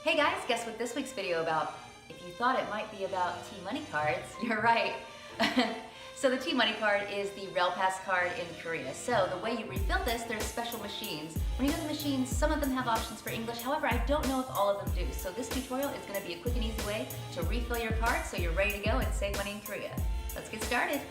Hey guys, guess what this week's video about? If you thought it might be about TMoney cards, you're right. So the TMoney card is the Rail Pass card in Korea. So the way you refill this, there's special machines. When you go to the machines, some of them have options for English. However, I don't know if all of them do. So this tutorial is going to be a quick and easy way to refill your card so you're ready to go and save money in Korea. Let's get started.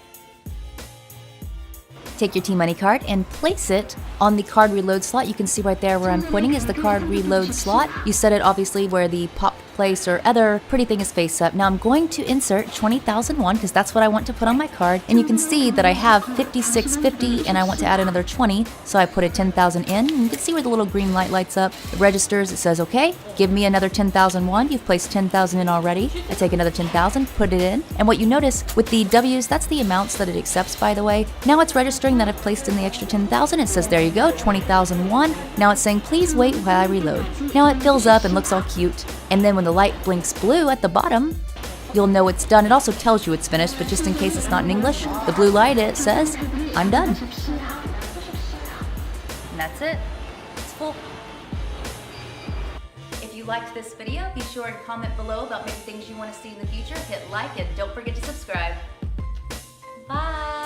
Take your TMoney card and place it on the card reload slot. You can see right there where I'm pointing is the card reload slot. You set it obviously where the pop place or other pretty thing is face up. Now I'm going to insert 20,000 won because that's what I want to put on my card. And you can see that I have 5650 and I want to add another 20. So I put a 10,000 in. And you can see where the little green light lights up. It registers, it says, okay, give me another 10,000 won. You've placed 10,000 in already. I take another 10,000, put it in. And what you notice with the W's, that's the amounts that it accepts, by the way. Now it's registering that I've placed in the extra 10,000. It says, there you go, 20,000 won. Now it's saying, please wait while I reload. Now it fills up and looks all cute. And then when the light blinks blue at the bottom, you'll know it's done. It also tells you it's finished, but just in case it's not in English, the blue light, it says, I'm done. And that's it. It's full. If you liked this video, be sure to comment below about maybe things you want to see in the future. Hit like and don't forget to subscribe. Bye.